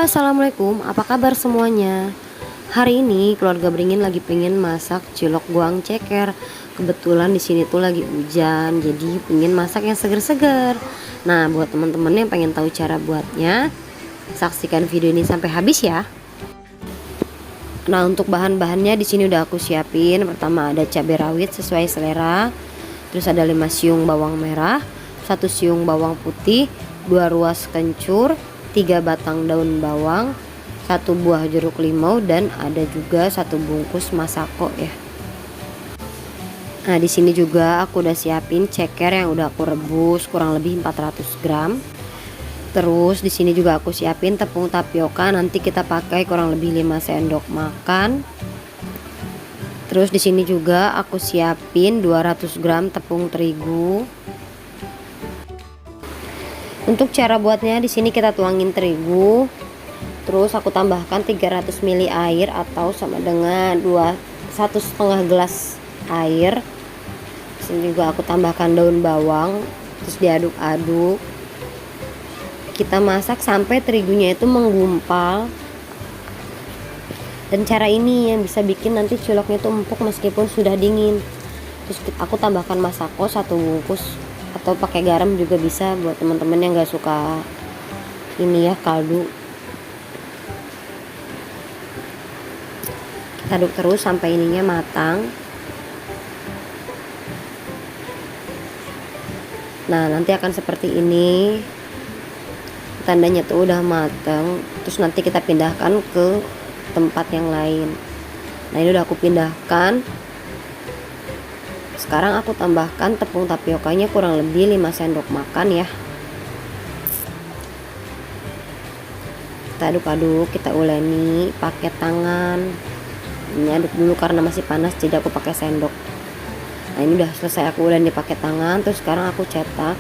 Assalamualaikum, apa kabar semuanya? Hari ini keluarga Beringin lagi pengen masak cilok goang ceker. Kebetulan di sini tuh lagi hujan, jadi pengen masak yang seger-seger. Nah, buat teman-teman yang pengen tahu cara buatnya, saksikan video ini sampai habis ya. Nah, untuk bahan-bahannya di sini udah aku siapin. Pertama ada cabai rawit sesuai selera. Terus ada 5 siung bawang merah, 1 siung bawang putih, 2 ruas kencur, 3 batang daun bawang, 1 buah jeruk limau, dan ada juga 1 bungkus masako ya. Nah, di sini juga aku udah siapin ceker yang udah aku rebus kurang lebih 400 gram. Terus di sini juga aku siapin tepung tapioka, nanti kita pakai kurang lebih 5 sendok makan. Terus di sini juga aku siapin 200 gram tepung terigu. Untuk cara buatnya di sini kita tuangin terigu, terus aku tambahkan 300 ml air atau sama dengan 1,5 gelas air. Di sini juga aku tambahkan daun bawang, terus diaduk-aduk. Kita masak sampai terigunya itu menggumpal. Dan cara ini yang bisa bikin nanti ciloknya itu empuk meskipun sudah dingin. Terus aku tambahkan masako 1 bungkus, atau pakai garam juga bisa buat teman-teman yang gak suka ini ya, kaldu. Kita aduk terus sampai ininya matang. Nah, nanti akan seperti ini, tandanya tuh udah matang. Terus nanti kita pindahkan ke tempat yang lain. Nah, ini udah aku pindahkan. Sekarang aku tambahkan tepung tapiokanya kurang lebih 5 sendok makan ya. Kita aduk-aduk, kita uleni pakai tangan. Ini aduk dulu karena masih panas, jadi aku pakai sendok. Nah, ini udah selesai aku uleni pakai tangan. Terus sekarang aku cetak.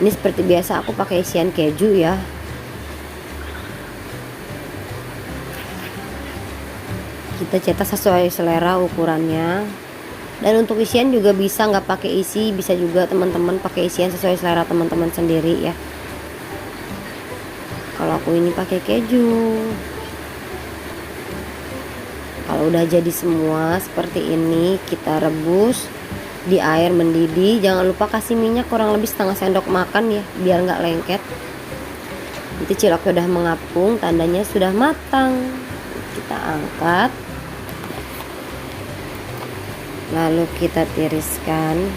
Ini seperti biasa aku pakai isian keju ya. Kita cetak sesuai selera ukurannya. Dan untuk isian juga bisa nggak pakai isi, bisa juga teman-teman pakai isian sesuai selera teman-teman sendiri ya. Kalau aku ini pakai keju. Kalau udah jadi semua seperti ini, kita rebus di air mendidih. Jangan lupa kasih minyak kurang lebih setengah sendok makan ya, biar nggak lengket. Nanti ciloknya udah mengapung, tandanya sudah matang. Kita angkat, lalu kita tiriskan.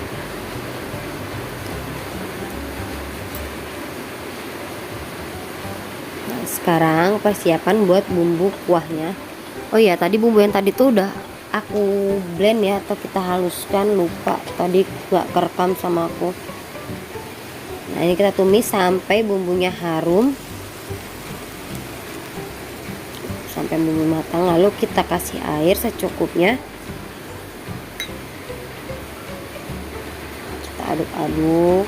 Nah, sekarang persiapan buat bumbu kuahnya. Oh iya, tadi bumbu yang tadi tuh udah aku blend ya, atau kita haluskan, lupa tadi gak kerekam sama aku. Nah, ini kita tumis sampai bumbunya harum, sampai bumbu matang. Lalu kita kasih air secukupnya. Kita aduk-aduk,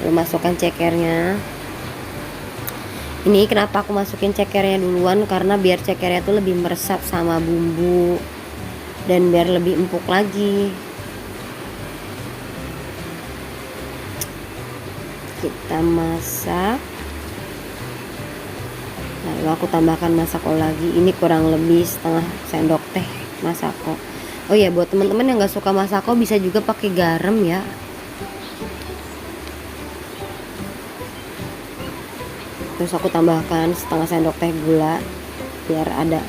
lalu masukkan cekernya. Ini kenapa aku masukin cekernya duluan, karena biar cekernya tuh lebih meresap sama bumbu dan biar lebih empuk lagi. Kita masak, lalu aku tambahkan masako lagi. Ini kurang lebih setengah sendok teh masako. Oh ya, buat teman-teman yang gak suka masako bisa juga pakai garam ya. Terus aku tambahkan setengah sendok teh gula biar ada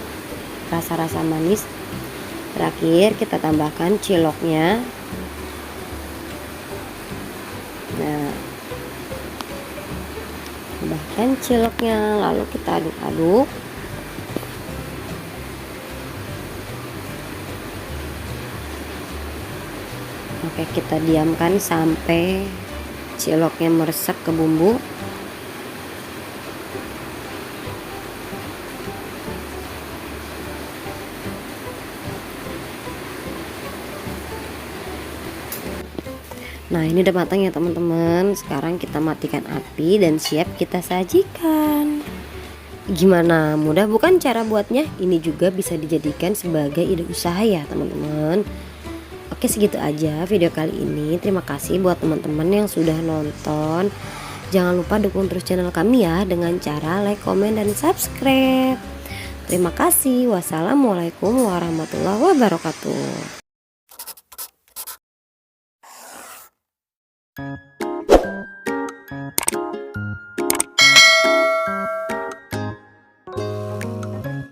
rasa-rasa manis. Terakhir kita tambahkan ciloknya. Nah, tambahkan ciloknya, lalu kita aduk-aduk. Oke, kita diamkan sampai ciloknya meresap ke bumbu. Nah, ini udah matang ya teman-teman. Sekarang kita matikan api dan siap kita sajikan. Gimana, mudah bukan cara buatnya? Ini juga bisa dijadikan sebagai ide usaha ya teman-teman. Oke, segitu aja video kali ini. Terima kasih buat teman-teman yang sudah nonton. Jangan lupa dukung terus channel kami ya dengan cara like, komen, dan subscribe. Terima kasih. Wassalamualaikum warahmatullahi wabarakatuh.